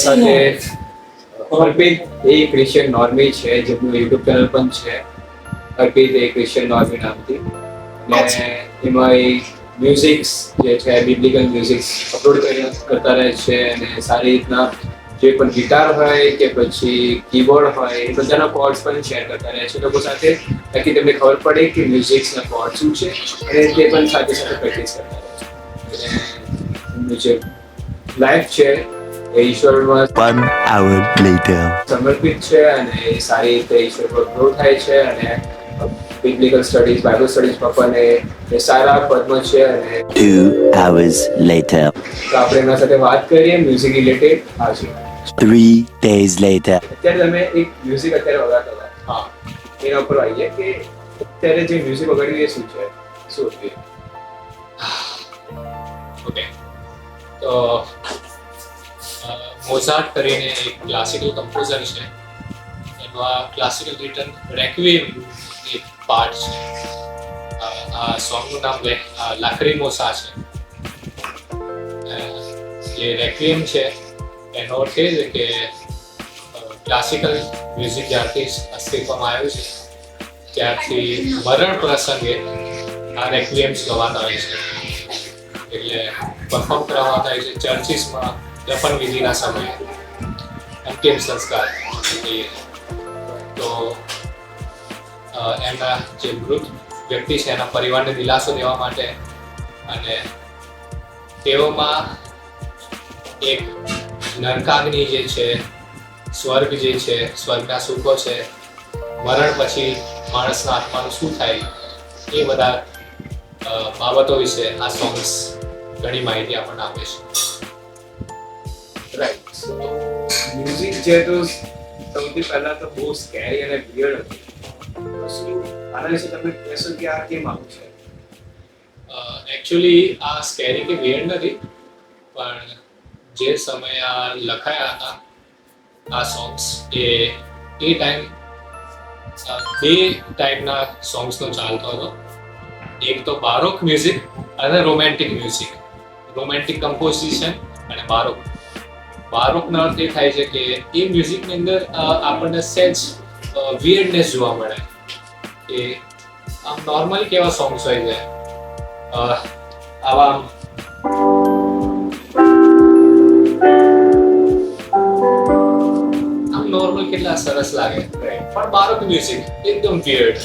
સાથે અર્પિત એ ક્રિશ્ચિયન નોર્મી છે, જેમનું યુટ્યુબ ચેનલ પણ છે, અર્પિત એ ક્રિશ્ચિયન નોર્મી નામથી. અને એમાં એ મ્યુઝિક્સ જે છે, બિબ્લિકલ મ્યુઝિક્સ અપલોડ કરતા રહે છે. અને સારી રીતના જે પણ ગિટાર હોય કે પછી કીબોર્ડ હોય એ બધાના કોર્ડ્સ પણ શેર કરતા રહે છે લોકો સાથે, તાકી તેમને ખબર પડે કે મ્યુઝિક્સના કોર્ડ શું છે અને તે પણ સાથે સાથે પ્રેક્ટિસ કરતા રહે છે. અને એમનું જે લાઈફ છે એ ઈશ્વરમાં 1 hour later. સમર્પિત છે અને એ સારી રીતે ઈશ્વર પર ગ્રો થાય છે. અને બિબ્લિકલ સ્ટડીઝ, બાઇબલ સ્ટડીઝમાં પણ એ સારા પદમાં છે. અને 2 hours later. તો આપણે એમના સાથે વાત કરીએ મ્યુઝિક રિલેટેડ. આજે 3 days later. અત્યારે તમે એક મ્યુઝિક અત્યારે વગાડતા હતા, હા, એના ઉપર આવીએ કે અત્યારે જે મ્યુઝિક વગાડ્યું એ શું છે, શું હતું? ઓકે, તો મોઝાર્ટ કરીને એક ક્લાસિકલ કમ્પોઝર છે, એમાં ક્લાસિકલ રિટર્ન રેક્વિએમ એક પાર્ટ છે. આ સોંગનું નામ લાક્રિમોસા છે. જે રેક્વિએમ છે એનો અર્થ એ છે કે ક્લાસિકલ મ્યુઝિક જ્યારથી અસ્તિત્વમાં આવ્યું છે ત્યારથી મરણ પ્રસંગે આ રેક્વિએમ્સ ગવાતા હોય છે, એટલે પરફોર્મ કરવામાં આવે છે ચર્ચિસમાં દફન વિધિના સમયે, અંતિમ સંસ્કાર. તો એમના જે મૃત વ્યક્તિ છે એના પરિવારને દિલાસો દેવા માટે અને તેઓમાં એક નરકાગ્નિ જે છે, સ્વર્ગ જે છે, સ્વર્ગના સુખો છે, મરણ પછી માણસના આત્માનું શું થાય, એ બધા બાબતો વિશે આ સોંગ્સ ઘણી માહિતી આપણને આપે છે. રાઈટ. સો મ્યુઝિક જે તો સૌથી પહેલા તો બહુ સ્કેરી અને વિયર્ડ હતું. તો શું આના વિશે તમે કહેશો કે આ કેમ આવું છે? એકચ્યુઅલી આ સ્કેરી કે વિયર્ડ નથી, પણ જે સમયે આ લખાયા હતા આ સોંગ્સ, એ ટાઈમ બે ટાઈપના સોંગ્સનો ચાલતો હતો. એક તો બારોક મ્યુઝિક અને રોમેન્ટિક મ્યુઝિક, રોમેન્ટિક કમ્પોઝિશન અને બારોક. બારોકનો અર્થ એ થાય છે કે એ મ્યુઝિકની અંદર આપણને સેન્સ વિયર્ડનેસ જોવા મળે. કે આમ નોર્મલી કેવા સોંગ્સ હોય છે, આવા નોર્મલ કેટલા સરસ લાગે, પણ બારોક મ્યુઝિક એકદમ વિયર્ડ,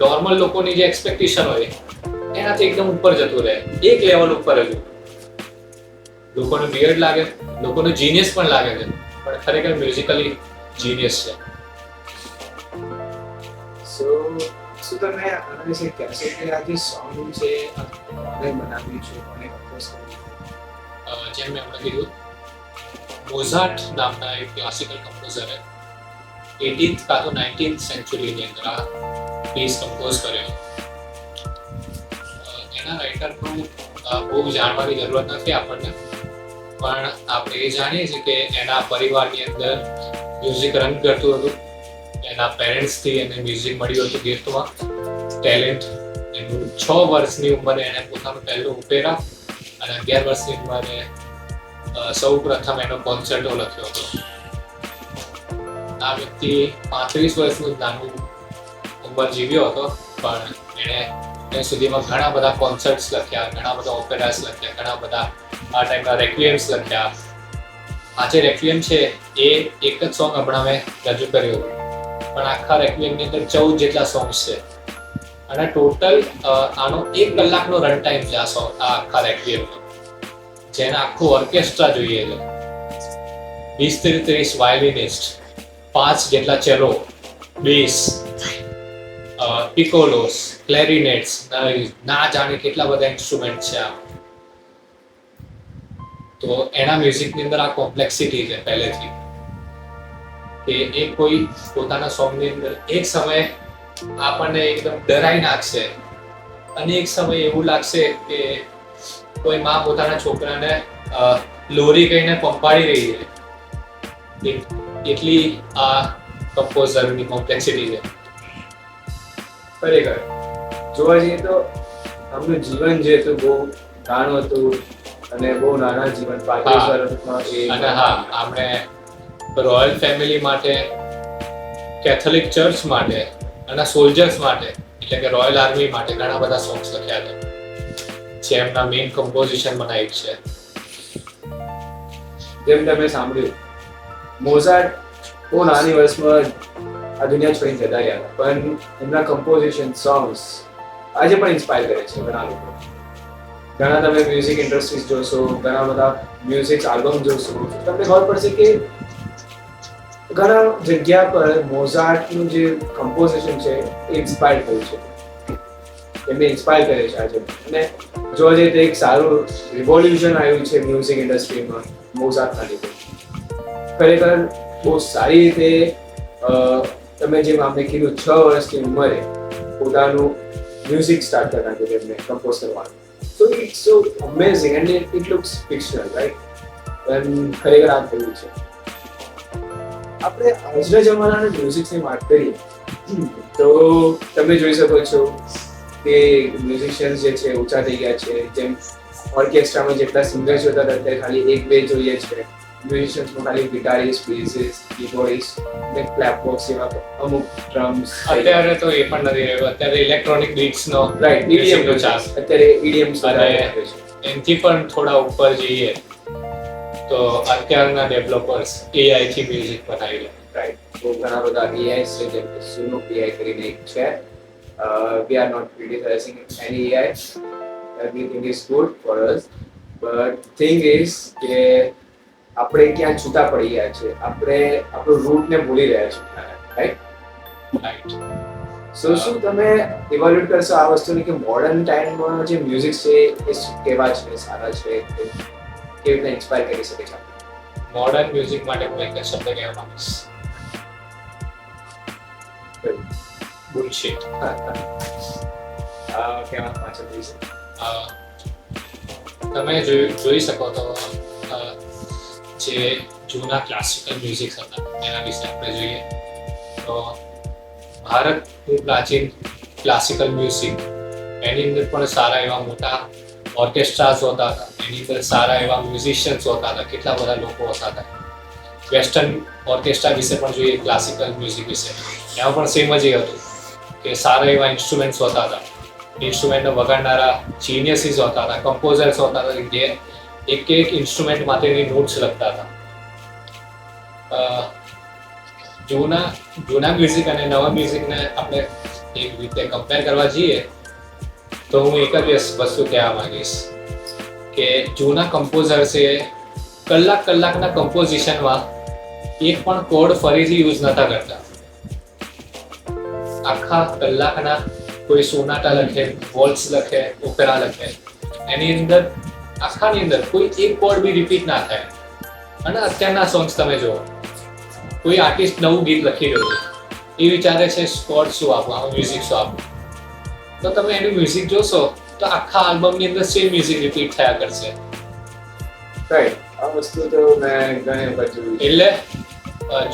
નોર્મલ લોકોની જે એક્સપેક્ટેશન હોય એનાથી એકદમ ઉપર જતું રહે, એક લેવલ ઉપર જ. લોકોને વિયર્ડ લાગે, લોકોને જીનિયસ પણ લાગે છે, પણ ખરેખર મ્યુઝિકલી જીનિયસ છે. સો શું તમે આના વિશે કહેશો કે આ જે સોંગ છે કોને બનાવ્યું છે, કોને કમ્પોઝ કર્યું? જેમ મેં હમણાં કીધું, મોઝાર્ટ નામના એક ક્લાસિકલ કમ્પોઝરે 18th કાં તો 19th સેન્ચુરીની અંદર આ પીસ કમ્પોઝ કર્યો. એના રાઇટરનું બહુ જાણવાની જરૂરત નથી આપણને, પણ આપણે એ જાણીએ છીએ કે એના પરિવારની અંદર મ્યુઝિક રન કરતું હતું. એના પેરેન્ટ્સથી એને મ્યુઝિક મળ્યું હતું ગિફ્ટમાં, ટેલેન્ટ. એનું 6 વર્ષની ઉંમરે એને પોતાનું પહેલું ઓપેરા અને 11 વર્ષની ઉંમરે સૌ પ્રથમ એનો કોન્સર્ટો લખ્યો હતો. આ વ્યક્તિ 35 વર્ષનું નાનું ઉંમર જીવ્યો હતો, પણ એણે ત્યાં સુધીમાં ઘણા બધા કોન્સર્ટ્સ લખ્યા, ઘણા બધા ઓપેરાસ લખ્યા, ઘણા બધા આ ટાઈપના રેક્વિએમ્સ લખ્યા. આ જે રેક્વિએમ છે એ એક જ સોંગ હમણાં મેં રજૂ કર્યું, પણ આખા રેક્વિએમની અંદર 14 જેટલા સોંગ્સ છે. અને ટોટલ આનો 1 કલાકનો રન ટાઈમ છે આ આખા રેક્વિએમનો, જેને આખું ઓર્કેસ્ટ્રા જોઈએ છે. 20-30 વાયોલિનિસ્ટ, 5 જેટલા ચેલો, બેસ, પિકોલોસ, ક્લેરિનેટ્સ, ના જાણે કેટલા બધા ઇન્સ્ટ્રુમેન્ટ છે આ. તો એના મ્યુઝિકની અંદર આ કોમ્પ્લેક્સિટી છે પહેલેથી, કે એ કોઈ પોતાના સોંગની અંદર એક સમયે આપણને એકદમ ડરાઈ નાખશે અને એક સમયે એવું લાગશે કે કોઈ માં પોતાના છોકરાને લોરી કહીને પંપાડી રહી છે. એટલી આ કમ્પોઝરની કોમ્પ્લેક્સિટી છે. ખરેખર જોવા જઈએ તો આમનું જીવન જે હતું બહુ નાનું હતું, અને બહુ નાના જીવન 35 વર્ષમાં એ અને હા આપણે રોયલ ફેમિલી માટે, કેથોલિક ચર્ચ માટે અને સોલ્જર્સ માટે એટલે કે રોયલ આર્મી માટે ઘણા બધા સોંગ્સ લખ્યા છે જે એમના મેઇન કમ્પોઝિશનમાં એક છે. જેમ તમે સાંભળ્યું મોઝાર્ટ બહુ નાની વર્ષમાં આ દુનિયા છોડીને જતા રહ્યા હતા, પણ એમના કમ્પોઝિશન સોંગ્સ આજે પણ ઇન્સ્પાયર કરે છે ઘણા લોકો. ઘણા તમે મ્યુઝિક ઇન્ડસ્ટ્રીઝ જોશો, ઘણા બધા મ્યુઝિક આલ્બમ જોશો, તમને ખબર પડશે કે ઘણા જગ્યા પર મોઝાર્ટનું જે કમ્પોઝિશન છે એ ઇન્સ્પાયર થયું છે, એમને ઇન્સ્પાયર કરે છે આજે. અને જોવા જઈએ તો એક સારું રિવોલ્યુશન આવ્યું છે મ્યુઝિક ઇન્ડસ્ટ્રીમાં મોઝાર્ટના લીધે. ખરેખર બહુ સારી રીતે તમે જેમ આપણે કીધું 6 વર્ષની ઉંમરે પોતાનું મ્યુઝિક સ્ટાર્ટ કરી નાખ્યું એમને કમ્પોઝ કરવાનું. So it's so amazing and it looks fictional, right? પણ ખરેખર આ થયું છે. આપણે આજના જમાનાના મ્યુઝિકની વાત કરીએ તો તમે જોઈ શકો છો કે મ્યુઝિશિયન્સ જે છે ઊંચા થઈ ગયા છે. જેમ ઓર્કેસ્ટ્રામાં જેટલા સિંગર્સ જોતા હતા અત્યારે ખાલી 1-2 જોઈએ છે. મ્યુઝિશિયન્સમાં ખાલી ગિટારિસ્ટ, બેસિસ્ટ, કીબોર્ડિસ્ટ ને ક્લેપબોક્સ એવા અમુક ડ્રમ્સ. અત્યારે તો એ પણ નથી રહ્યું. અત્યારે ઇલેક્ટ્રોનિક બીટ્સનો રાઈટ EDM નો ચાલ અત્યારે EDM એનથી પણ થોડા ઉપર જઈએ તો અત્યારના ડેવલપર્સ AI થી મ્યુઝિક બનાવી લે. રાઈટ. તો ઘણા બધા AI છે જેમ કે સુનો AI કરીને એક છે. We are not criticizing any AI. Everything is good for us. But thing is કે આપણે ક્યાં છૂટા પડી ગયા છે, આપણે આપણું રૂટને ભૂલી રહ્યા છીએ, રાઈટ? સો શું તમે ઇવેલ્યુએટ કરશો આ વસ્તુને કે મોડર્ન ટાઈમમાં જે મ્યુઝિક છે એ કેવા છે, સારા છે, કેવી રીતે ઇન્સ્પાયર કરી શકે છે? મોડર્ન મ્યુઝિક માટે હું એક શબ્દ કહેવા માંગીશ, બુલશિટ. કેવા પાછળ જોઈ શકે તમે જોઈ શકો તો જે જૂના ક્લાસિકલ મ્યુઝિક હતા એના વિશે આપણે જોઈએ તો ભારતનું પ્રાચીન ક્લાસિકલ મ્યુઝિક એની અંદર પણ સારા એવા મોટા ઓર્કેસ્ટ્રાસ હોતા હતા, એની અંદર સારા એવા મ્યુઝિશિયન્સ હોતા હતા, કેટલા બધા લોકો હોતા હતા. વેસ્ટર્ન ઓર્કેસ્ટ્રા વિશે પણ જોઈએ, ક્લાસિકલ મ્યુઝિક વિશે એમાં પણ સેમ જ એ હતું કે સારા એવા ઇન્સ્ટ્રુમેન્ટ્સ હોતા હતા, ઇન્સ્ટ્રુમેન્ટને વગાડનારા જીનિયસીસ હોતા હતા, કમ્પોઝર્સ હોતા હતા જે એક ઇન્સ્ટ્રુમેન્ટ માટેની નોટ્સ લખતા હતા. જૂના મ્યુઝિક અને નવા મ્યુઝિકને આપણે એક રીતે કમ્પેર કરવા જઈએ તો હું એક જ વસ્તુ કહેવા માંગીશ કે જૂના કમ્પોઝર્સે કલાકના કમ્પોઝિશનમાં એક પણ કોડ ફરીથી યુઝ નતા કરતા. આખા કલાકના કોઈ સોનાટા લખે, વોલ્સ લખે, ઓપેરા લખે, એની અંદર આખાની અંદર કોઈ એક કોડ બી રિપીટ ના થાય. અને અત્યારના સોંગ્સ તમે જુઓ, કોઈ આર્ટિસ્ટ નવું ગીત લખી રહ્યો છે, એ વિચારે છે સ્કોર શું આપવું, આમાં મ્યુઝિક શું આપવું, તો તમે એનું મ્યુઝિક જોશો તો આખા આલ્બમની અંદર સેમ મ્યુઝિક રિપીટ થયા કરશે. રાઈટ. આ વસ્તુ તો મેં ઘણી વખત જોઈ. એટલે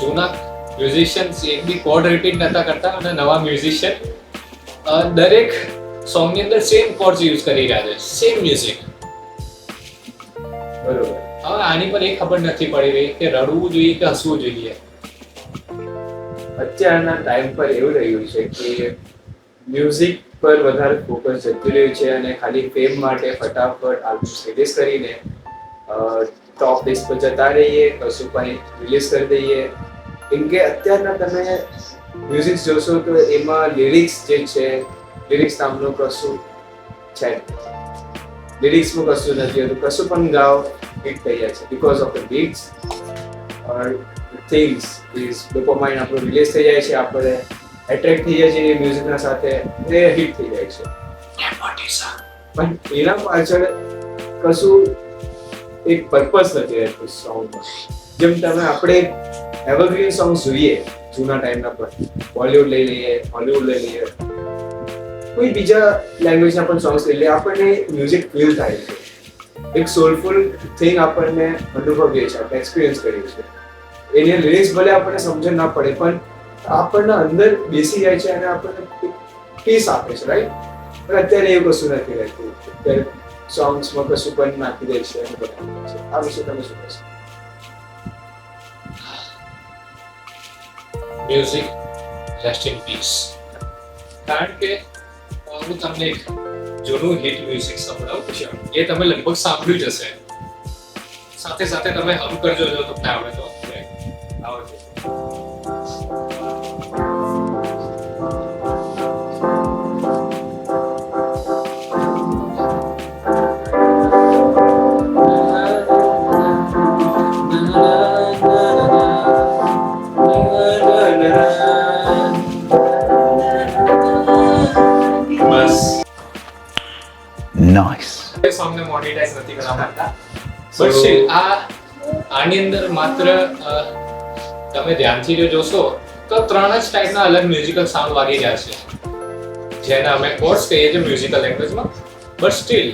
જૂના મ્યુઝિશિયન્સ એક બી કોડ રિપીટ નતા કરતા અને નવા મ્યુઝિશિયન દરેક સોંગની અંદર સેમ કોડ્સ યુઝ કરી રહ્યા છે, સેમ મ્યુઝિક. બરોબર. હવે આની પર એ ખબર નથી પડી રહી કે રડવું જોઈએ કે હસવું જોઈએ. અત્યારના ટાઈમ પર એવું રહ્યું છે કે મ્યુઝિક પર વધારે ફોકસ જતું રહ્યું છે અને ખાલી ફેમ માટે ફટાફટ આલ્બમ રિલીઝ કરીને ટોપ લિસ્ટ પર જતા રહીએ, કશું પણ રિલીઝ કરી દઈએ. કેમ કે અત્યારના તમે મ્યુઝિક જોશો તો એમાં લિરિક્સ જે છે, લિરિક્સ નામનું કશું છે, લિરિક્સમાં કશું નથી હોતું. કશું પણ ગાઓ હિટ થઈ જાય છે because of the bits or things is dopamine આપણું રિલીઝ થઈ જાય છે, આપણે એટ્રેક્ટ થઈ જાય છે એ મ્યુઝિકના સાથે, એ હિટ થઈ જાય છે. પણ એના પાછળ કશું એક પર્પસ નથી રહેતું સોંગમાં. જેમ તમે આપણે એવરગ્રીન સોંગ્સ જોઈએ જૂના ટાઈમના પર, બોલિવૂડ લઈ લઈએ, હોલિવૂડ લઈ લઈએ, કોઈ બીજા લેંગ્વેજના પણ સોંગ્સ લઈ લઈએ, આપણને મ્યુઝિક ફીલ થાય છે, એક સોલફુલ થિંગ આપણને અનુભવીએ છીએ, આપણે એક્સપિરિયન્સ કરીએ છીએ. એની લિરિક્સ ભલે આપણને સમજણ ના પડે પણ આપણને અંદર બેસી જાય છે અને આપણને પીસ આપે છે, રાઈટ? પણ અત્યારે એવું કશું નથી રહેતું. અત્યારે સોંગ્સમાં કશું પણ નાખી દે છે અને બનાવી દે છે. આ વિશે તમે શું કહેશો? Music rest in peace. કારણ કે હું તમને એક જૂનું હિટ મ્યુઝિક સંભળાવું છું. એ તમે લગભગ સાંભળ્યું જ હશે. સાથે સાથે તમે હમ કરજો જો તમને આવડે તો. આવડે છે. બસ Nice. એ સોંગને મોનેટાઇઝ નથી કરવા માંગતા. બટ સ્ટીલ આની અંદર માત્ર તમે ધ્યાનથી જો જોશો તો 3 જ ટાઈપના અલગ મ્યુઝિકલ સાઉન્ડ વાગી રહ્યા છે, જેને અમે કોર્સ કહીએ છીએ મ્યુઝિકલ લેંગ્વેજમાં. બટ સ્ટીલ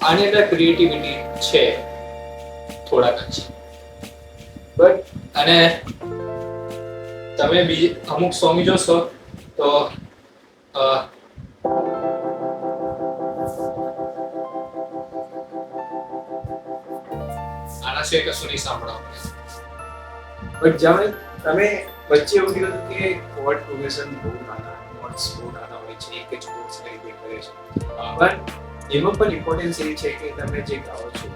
આની અંદર ક્રિએટિવિટી છે થોડાક જ. બટ અને તમે અમુક સોંગ જોશો તો આના સિવાય કશું નહીં સાંભળવા. બટ જાણે તમે વચ્ચે એવું કીધું કે કોર્ડ પ્રોગ્રેશન બહુ નાના, નોટ્સ બહુ નાના હોય છે, એક જ કોર્ડ્સ તરીકે કરે છે. પણ એમાં પણ ઇમ્પોર્ટન્સ એ છે કે તમે જે ગાઓ છો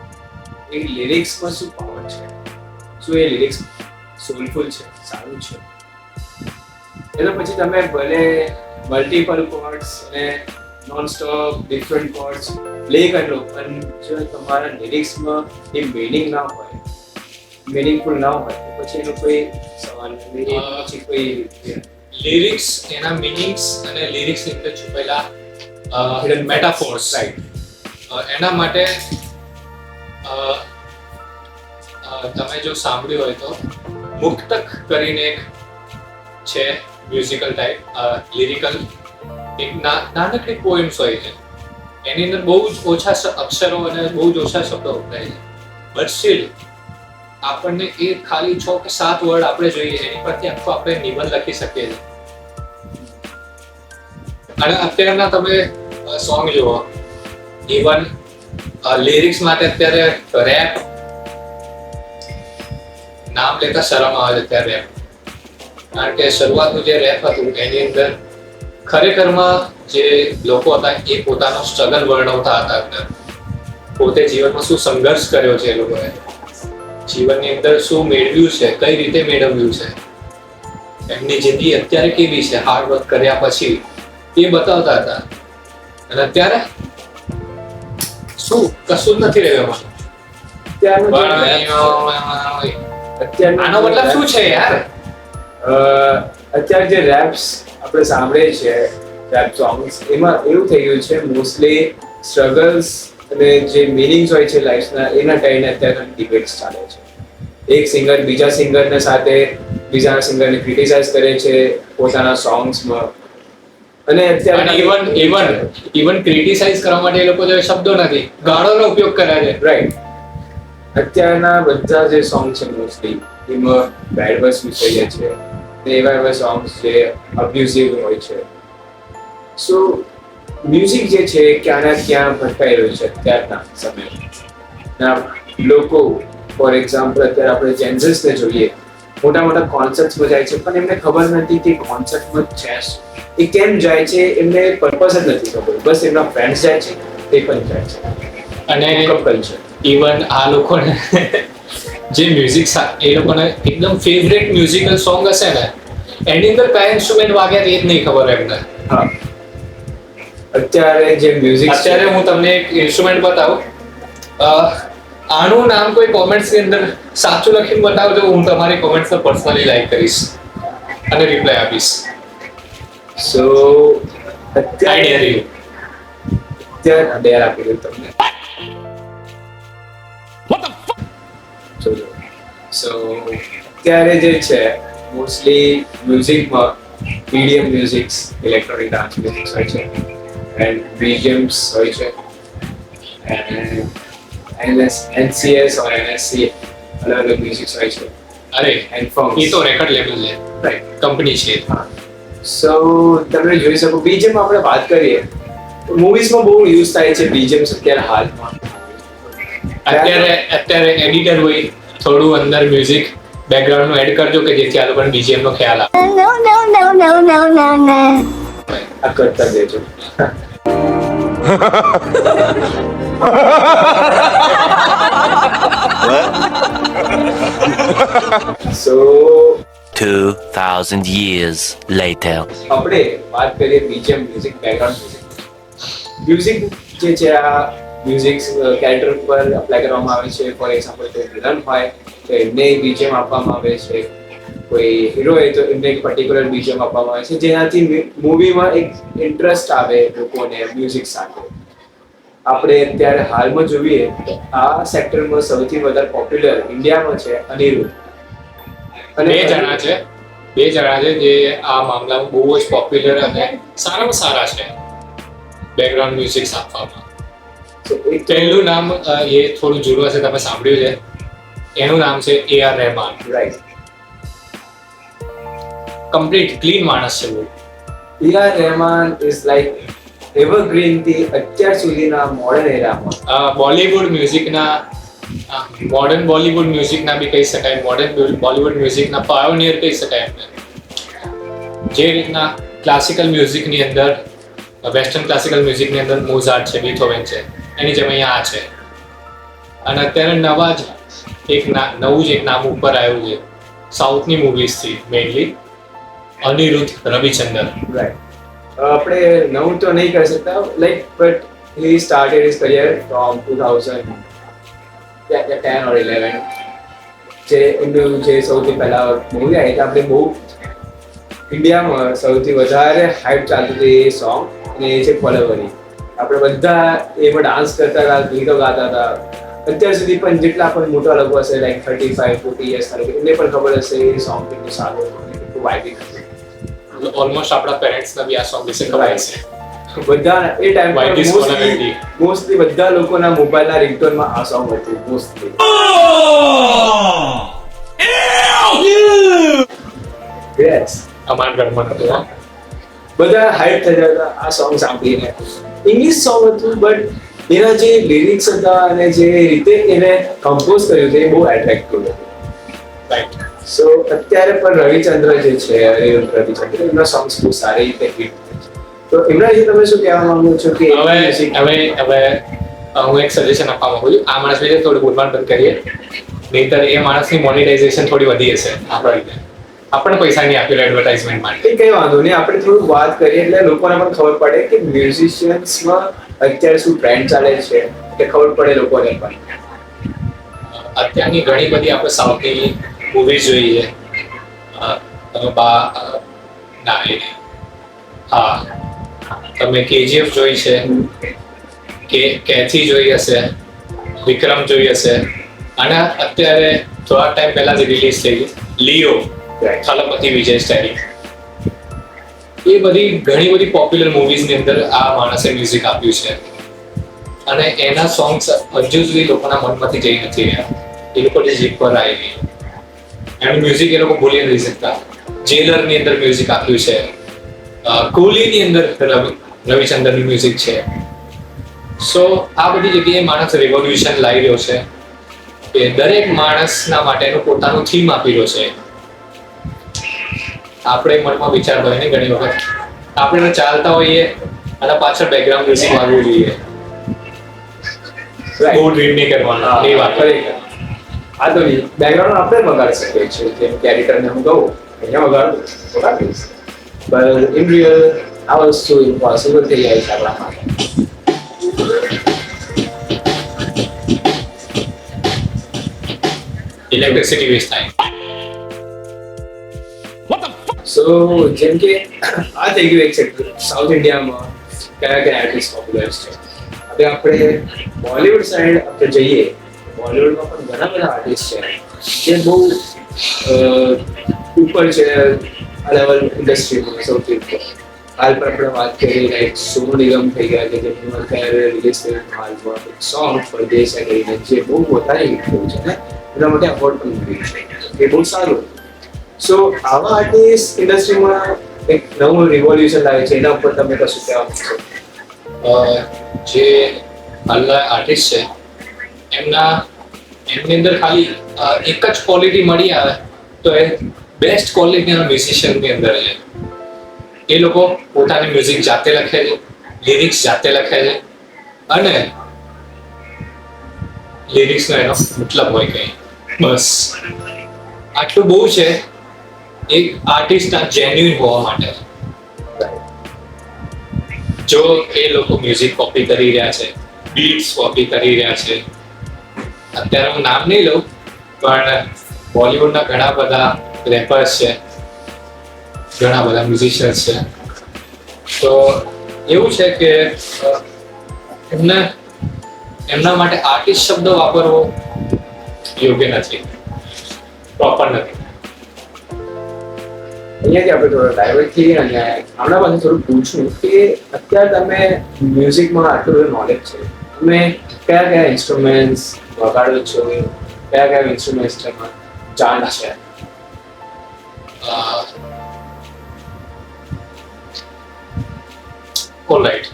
એ લિરિક્સમાં શું પાવર છે, શું એ લિરિક્સ સોલફુલ છે, સારું છે. એટલે પછી તમે ભલે મલ્ટિપલ કોર્ડ્સ અને non stop different chords play કરી લો, પણ જો તમારા લિરિક્સમાં એ મીનિંગ ના હોય, મીનિંગફુલ ના હોય તો પછી એનો કોઈ સવાલ નથી. પછી કોઈ લિરિક્સ, એના મીનિંગ્સ અને લિરિક્સની અંદર છુપેલા મેટાફોર્સ, રાઈટ, એના માટે તમે જો સાંભળ્યું હોય તો મુક્તક કરીને એક છે મ્યુઝિકલ ટાઈપ, લિરિકલ એક નાનકડી પોએમ્સ હોય છે. એની અંદર બહુ જ ઓછા અક્ષરો અને બહુ જ ઓછા શબ્દો વપરાય છે. બટ સ્ટીલ આપણને એ ખાલી 6 કે 7 વર્ડ આપણે જોઈએ એની પરથી આખો આપણે નિબંધ લખી શકીએ છીએ. અને અત્યારના તમે સોંગ જુઓ, ઇવન લિરિક્સ માટે અત્યારે રેપ, નામ લેતા શરમ આવે છે અત્યારે રેપ. કારણ કે શરૂઆતનું જે રેપ હતું એની અંદર ખરેખરમાં જે લોકો હતા એ પોતાનો સ્ટ્રગલ વર્ણવતા હતા અંદર. પોતે જીવનમાં શું સંઘર્ષ કર્યો છે એ લોકોએ, જીવનની અંદર શું મેળવ્યું છે, કઈ રીતે મેળવ્યું છે, એમની જિંદગી અત્યારે કેવી છે હાર્ડ વર્ક કર્યા પછી, એ બતાવતા હતા. અને અત્યારે શું કશું જ નથી રહ્યું એમાં. આનો મતલબ શું છે યાર? અત્યારે જે રેપ્સ આપણે સાંભળીએ છીએ, રેપ સોંગ્સ, એમાં એવું થઈ ગયું છે મોસ્ટલી સ્ટ્રગલ્સ અને જે મિનિંગ્સ હોય છે લાઈફના એના કારણે અત્યારે ડિબેટ્સ ચાલે છે. એક સિંગર બીજા સિંગરને સાથે બીજા સિંગરને ક્રિટિસાઇઝ કરે છે પોતાના સોંગ્સમાં. અને અત્યારે ઇવન ક્રિટિસાઇઝ કરવા માટે એ લોકો જે શબ્દો નથી, ગાળોનો ઉપયોગ કરે છે. રાઈટ. અત્યારના બધા જે સોંગ છે મોસ્ટલી એમાં બેડ વર્ડ્સ યુઝ થઈ જાય છે, ને એવા સોંગ્સ જે અબ્યુઝિવ હોય છે. સો મ્યુઝિક જે છે ક્યાંના ક્યાં ભટકાઈ રહ્યું છે અત્યારના સમયમાં. લોકો ફોર એક્ઝામ્પલ અત્યારે આપણે જેન્ઝસને જોઈએ, મોટા મોટા કોન્સર્ટ્સમાં જાય છે પણ એમને ખબર નથી કે કોન્સર્ટમાં છે શું, એ કેમ જાય છે, એમને પર્પઝ જ નથી ખબર. બસ એમના ફ્રેન્ડ્સ જાય છે, તે પણ જાય છે. અને કલ્ચર ઇવન આ લોકોને જે મ્યુઝિક એ લોકોને એકદમ ફેવરેટ મ્યુઝિકલ સોંગ હશે ને, એની અંદર કયા ઇન્સ્ટ્રુમેન્ટ વાગ્યા એ જ નહીં ખબર એમને. હા, અત્યારે જે મ્યુઝિક, અત્યારે હું તમને એક ઇન્સ્ટ્રુમેન્ટ બતાવું, આનું નામ કોઈ કોમેન્ટ્સ ની અંદર સાચું લખીને બતાવજો, હું તમારી કોમેન્ટ્સ પર પર્સનલી લાઈક કરીશ અને રિપ્લાય આપીશ. સો અત્યારે ડેર આપી દઉં તમને. સો અત્યારે જે છે mostly મ્યુઝિકમાં medium musics, electronic dance musics હોય છે, એન્ડ બીજીએમ્સ હોય છે, એન્ડ NCS or NSC અલગ અલગ મ્યુઝિક્સ હોય છે. અરે એન્ડ ફોર્મ્સ, એ તો રેકોર્ડ લેવલ છે, રાઈટ, કંપની છે. સો તમે જોઈ શકો બીજીએમ આપણે વાત કરીએ મૂવીઝમાં બહુ યુઝ થાય છે બીજીએમ્સ અત્યારે હાલમાં. અત્યારે એડિટર હોય થોડું અંદર મ્યુઝિક બેકગ્રાઉન્ડનું એડ કરજો કે જેથી આ લોકોને BGM નો ખ્યાલ આવે. આ કરતા દેજો. So 2,000 years later. આપણે વાત કરીએ બીજીએમ મ્યુઝિક બેકગ્રાઉન્ડ મ્યુઝિક જે છે આ મ્યુઝિક કેરેક્ટર પર એપ્લાય કરવામાં આવે છે. ફોર એક્ઝામ્પલ કોઈ વિલન હોય તો એમને બીજીએમ આપવામાં આવે છે, કોઈ હીરો હોય તો એમને એક પર્ટિક્યુલર બીજીએમ આપવામાં આવે છે જેનાથી મૂવીમાં એક ઇન્ટરેસ્ટ આવે લોકોને મ્યુઝિક સાથે. આપણે અત્યારે હાલમાં જોઈએ તો આ સેક્ટરમાં સૌથી વધારે પોપ્યુલર ઇન્ડિયામાં છે અનિરુદ્ધ. બે જણા છે જે આ મામલામાં બહુ જ પોપ્યુલર અને સારામાં સારા છે બેકગ્રાઉન્ડ મ્યુઝિક આપવામાં. પહેલું નામ એ થોડું જૂનું હશે, તમે સાંભળ્યું છે, એનું નામ છે AR Rahman. Right. Complete clean માણસ છે બહુ. AR Rahman is like evergreen થી અત્યાર સુધીના મોડર્ન એરામાં બોલિવૂડ મ્યુઝિકના મોડર્ન બોલિવૂડ મ્યુઝિકના બી કહી શકાય, મોડર્ન બોલિવૂડ મ્યુઝિકના પાયોનિયર કહી શકાય એમને. જે રીતના ક્લાસિકલ મ્યુઝિકની અંદર વેસ્ટર્ન ક્લાસિકલ મ્યુઝિકની અંદર મોઝાર્ટ છે, બીથોવેન છે, એની જેમ અહીંયા આ છે. અને અત્યારે નવું જ એક નામ ઉપર આવ્યું છે સાઉથની મૂવીઝથી, મેઇનલી અનિરુદ્ધ રવિચંદ્રન. રાઈટ. આપણે નવું તો નહીં કહી શકતા like but he started his career from 2010 or 11. જે એમનું જે સૌથી પહેલા મૂવી આવી હતી આપણે બહુ ઇન્ડિયામાં સૌથી વધારે હાઇપ ચાલતી હતી એ સોંગ અને એ છે ફોલોવરી. આપણે બધા એમાં ડાન્સ કરતા હતા, ગીતો ગાતા હતા. અત્યાર સુધી પણ જેટલા પણ મોટા લોકો હશે લાઈક 35-40 યર્સ એમને પણ ખબર હશે એ સોંગ કેટલું સારું કેટલું વાઇબિંગ હતું. ઓલમોસ્ટ આપણા પેરેન્ટ્સને બી આ સોંગ વિશે ખબર છે. બધા એ ટાઈમ પર Mosley. મોસ્ટલી બધા લોકોના મોબાઈલના રિંગટોનમાં આ સોંગ હતું મોસ્ટલી. યસ. અમારા ઘરમાં હતું. બધા હાઇપ થઈ જતા આ સોંગ સાંભળીને. ઇંગ્લિશ સોંગ હતું બટ એના જે લિરિક્સ હતા અને જે રીતે એને કમ્પોઝ કર્યું છે એ બહુ એટ્રેક્ટિવ હતું. રાઈટ. સો અત્યારે પણ રવિચંદ્ર જે છે અનિરુદ્ધ રવિચંદ્ર એમના સોંગ્સ બહુ સારી રીતે હિટ થાય છે. તો એમના વિશે તમે શું કહેવા માંગો છો કે હવે હું એક સજેશન આપવા માંગુ છું. આ માણસ વિશે થોડું બોલવાનું બંધ કરીએ, નહીંતર એ માણસની મોનેટાઇઝેશન થોડી વધી હશે આપણા રીતે. આપણને પૈસા નહીં આપ્યો એડવર્ટાઇઝમેન્ટ માટે. એ કઈ વાંધો નહીં, આપણે થોડું વાત કરીએ એટલે લોકોને પણ ખબર પડે કે મ્યુઝિશિયન્સમાં અત્યારે શું ટ્રેન્ડ ચાલે છે કે ખબર પડે લોકોને પણ. અત્યારની ઘણી બધી આપણે સાઉથની મૂવીઝ જોઈ છે. તમે KGF જોઈ છે, કે કેથી જોઈ હશે, વિક્રમ જોઈ હશે, અને અત્યારે થોડા ટાઈમ પહેલા જ રિલીઝ થઈ લિયો, થલપતિ વિજય સ્ટાઇલ. એ બધી ઘણી બધી પોપ્યુલર મૂવીઝની અંદર આ માણસે મ્યુઝિક આપ્યું છે અને એના સોંગ્સ હજુ સુધી લોકોના મનમાંથી જઈ નથી રહ્યા. એ લોકોની જીભ પર આવી ગઈ. એનું મ્યુઝિક એ લોકો ભૂલી નથી શકતા. જેલરની અંદર મ્યુઝિક આપ્યું છે, કોહલીની અંદર રવિચંદ્રનનું મ્યુઝિક છે. સો આ બધી જગ્યાએ માણસ રિવોલ્યુશન લાવી રહ્યો છે કે દરેક માણસના માટે એનું પોતાનું થીમ આપી રહ્યો છે. આપણે મનમાં વિચારતા હોય ને ઘણી વખત આપણે ચાલતા હોઈએ અને પાછળ બેકગ્રાઉન્ડ મ્યુઝિક વાગવું જોઈએ. બહુ ડ્રીમ નહીં કરવાનું એ વાત. આ તો બેકગ્રાઉન્ડ આપણે વગાડી શકીએ છીએ. જેમ કેરેક્ટરને હું કહું અહીંયા વગાડીશ, but in real આ વસ્તુ ઇમ્પોસિબલ થઈ જાય છે આપણા માટે. ઇલેક્ટ્રિસિટી વેસ્ટ થાય. સો જેમ કે આ થઈ ગયું એક સેક્ટર સાઉથ ઇન્ડિયામાં કયા કયા આર્ટિસ્ટ પોપ્યુલર છે. હવે આપણે બોલિવૂડ સાઈડ આપણે જઈએ, બોલિવૂડમાં પણ ઘણા બધા આર્ટિસ્ટ છે જે બહુ ઉપર છે આ લેવલ ઇન્ડસ્ટ્રીમાં સૌથી ઉપર. હાલ પર આપણે વાત કરીએ લાઈક સોનુ નિગમ થઈ ગયા કે જેમનું અત્યારે રિલીઝ થયું હાલમાં એક સોંગ પરદેશ કરીને જે બહુ વધારે હિટ થયું છે ને એના માટે અવોર્ડ પણ મળ્યું છે. એ બહુ સારું. સો આવા આર્ટિસ્ટ ઇન્ડસ્ટ્રીમાં એક નવું રિવોલ્યુશન લાવે છે, એના ઉપર તમે કશું કહેવા માંગશો? જે હાલના આર્ટિસ્ટ છે એમની અંદર ખાલી એક જ ક્વોલિટી મળી આવે તો એ બેસ્ટ ક્વોલિટીના મ્યુઝિશિયનની અંદર છે. એ લોકો પોતાની મ્યુઝિક જાતે લખે છે, લિરિક્સ જાતે લખે છે અને લિરિક્સનો એનો મતલબ હોય કંઈ, બસ આટલું બહુ છે એક આર્ટિસ્ટના જેન્યુઇન હોવા માટે. જો એ લોકો મ્યુઝિક કોપી કરી રહ્યા છે, બીટ્સ કોપી કરી રહ્યા છે, અત્યારે હું નામ નહીં લઉં પણ બોલિવૂડના ઘણા બધા રેપર્સ છે, ઘણા બધા મ્યુઝિશિયન્સ છે, તો એવું છે કે એમના માટે આર્ટિસ્ટ શબ્દ વાપરવો યોગ્ય નથી, પ્રોપર નથી. અહીંયાથી આપણે થોડો ડાયવર્ટ થઈએ અને હમણાં પાસે થોડું પૂછું કે અત્યારે તમે મ્યુઝિકમાં આટલું બધું નોલેજ છે, તમે કયા કયા ઇન્સ્ટ્રુમેન્ટ્સ વગાડો છો, કયા કયા ઇન્સ્ટ્રુમેન્ટ્સ તમારે જાણ છે? ઓલરાઈટ,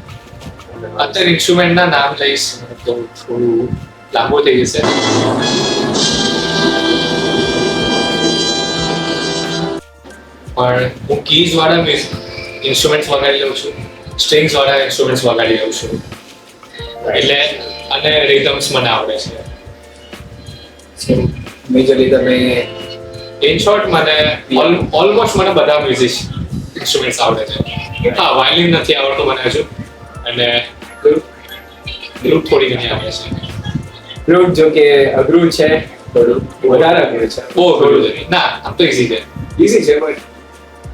અત્યારે ઇન્સ્ટ્રુમેન્ટના નામ લઈશ તો થોડું લાંબુ થઈ જશે. પણ હું કીઝ વાળા ઇન્સ્ટ્રુમેન્ટ્સ વગાડી લઉં છું, સ્ટ્રિંગ્સ વાળા ઇન્સ્ટ્રુમેન્ટ્સ વગાડી લઉં છું, એટલે અને રિધમ્સ મને આવડે છે. મેજરલી તમે ઇન શોર્ટ મને ઓલમોસ્ટ મને બધા મ્યુઝિક ઇન્સ્ટ્રુમેન્ટ્સ આવડે છે. હા, વાયોલિન નથી આવડતું મને હજુ, અને ફ્લૂટ થોડી ઘણી આવડે છે. ફ્લૂટ જો કે અઘરું છે, થોડું વધારે અઘરું છે. બહુ અઘરું છે ના, આમ તો ઇઝી છે. ઇઝી છે બટ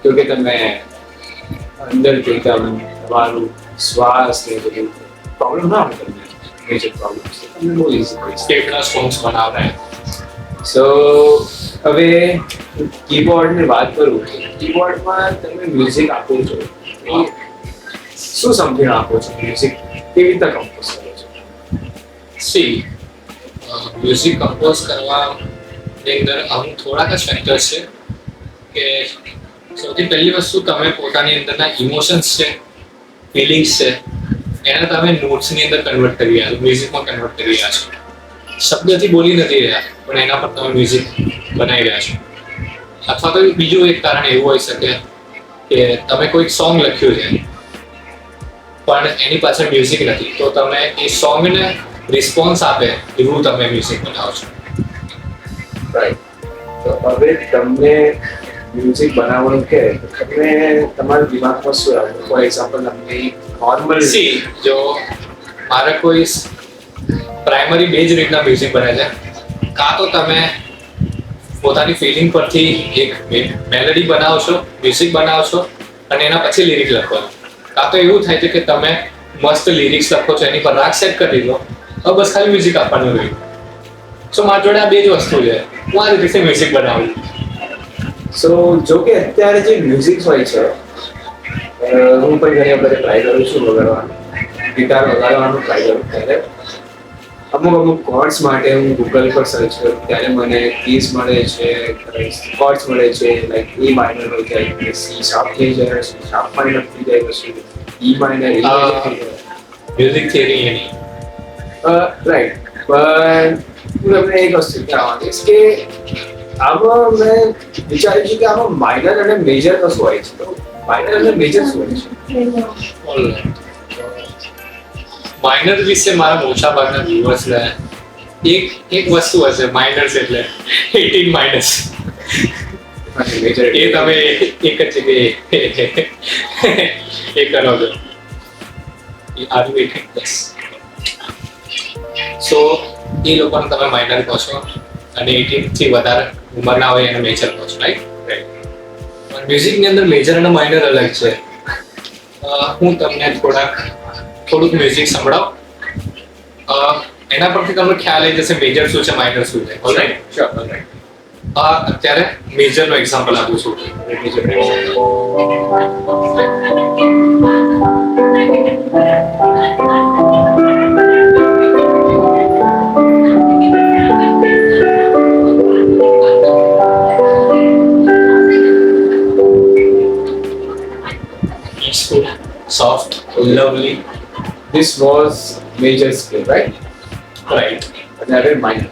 જો કે તમે અંદરથી એકદમ તમારું શ્વાસ ને બધું પ્રોબ્લેમ ના હોય, તમને મેજર પ્રોબ્લેમ છે, તમને બહુ ઇઝી પડી શકે. સ્ટેટના સોંગ્સ બનાવવા. સો હવે કીબોર્ડની વાત કરું, કીબોર્ડમાં તમે મ્યુઝિક આપો છો, શું સમથિંગ આપો છો? મ્યુઝિક કેવી રીતે કમ્પોઝ કરો છો? સી મ્યુઝિક કમ્પોઝ કરવાની અંદર અમુક થોડાક જ ફેક્ટર્સ છે કે સૌથી પહેલી વસ્તુ તમે પોતાની અંદરના ઇમોશન્સ છે, ફિલિંગ્સ છે, એને તમે નોટ્સની અંદર કન્વર્ટ કરી રહ્યા છો, મ્યુઝિકમાં કન્વર્ટ કરી રહ્યા છો. શબ્દથી બોલી નથી રહ્યા પણ એના પર તમે મ્યુઝિક બનાવી રહ્યા છો. અથવા તો બીજું એક કારણ એવું હોઈ શકે કે તમે કોઈક સોંગ લખ્યું છે પણ એની પાછળ મ્યુઝિક નથી, તો તમે એ સોંગને રિસ્પોન્સ આપે એવું તમે મ્યુઝિક બનાવો છો. રાઈટ. તો હવે તમને મ્યુઝિક બનાવવાનું કે તમે તમારા દિમાગમાં શું આવે? ફોર એક્ઝામ્પલ તમને નોર્મલ જો મારે કોઈ પ્રાઇમરી બે જ રીતના મ્યુઝિક બને છે. કાં તો તમે પોતાની ફિલિંગ પરથી એક મેલેડી બનાવો છો, મ્યુઝિક બનાવો છો અને એના પછી લિરિક લખો છો. કાં તો એવું થાય છે કે તમે મસ્ત લિરિક્સ લખો છો, એની પર રાગ સેટ કરી દો, હવે બસ ખાલી મ્યુઝિક આપવાનું રહ્યું. સો મારી જોડે આ બે જ વસ્તુ છે, હું આ રીતે મ્યુઝિક બનાવું. સો જો કે અત્યારે જે મ્યુઝિક હોય છે, હું પણ ઘણી વખતે ટ્રાય કરું છું વગાડવાનું, ગિટાર વગાડવાનું ટ્રાય કરું. ત્યારે અમુક કોર્ડ્સ માટે હું ગૂગલ પર સર્ચ કરું, ત્યારે મને કીઝ મળે છે, કોર્ડ્સ મળે છે, લાઈક એ માઇનર હોય જાય, સી શાર્પ થઈ જાય, સી શાર્પ માઇનર થઈ જાય, પછી ઈ માઇનર થઈ જાય. મ્યુઝિક થિયરી એની રાઈટ. પણ હું તમને એક વસ્તુ કહેવા માંગીશ કે આમાં મેં વિચાર્યું છે કે આમાં માઇનર અને મેજર કશું હોય છે, તો માઇનર અને મેજર શું હોય છે? માઇનર વિશે મારા મોટા ભાગના વ્યુઅર્સને એક વસ્તુ હશે, માઇનર્સ એટલે 18 માઇનસ. અને મેજર એ તમે એક જ જગ્યાએ એ કરો છો. Are you 18 plus? સો એ લોકોને તમે માઇનર કહો છો અને 18 થી વધારે ઉંમરના હોય એને મેજર કહો છો, રાઈટ? પણ મ્યુઝિકની અંદર મેજર અને માઇનર અલગ છે. હું તમને થોડુંક મ્યુઝિક સંભળાવું, એના પરથી તમને ખ્યાલ આવી જશે મેજર શું છે, માઇનર શું છે. Alright, sure. ઓલરાઈટ. અત્યારે મેજરનો એક્ઝામ્પલ આપું છું. Peaceful, soft, lovely, this was major scale, right? Right. And I did minor.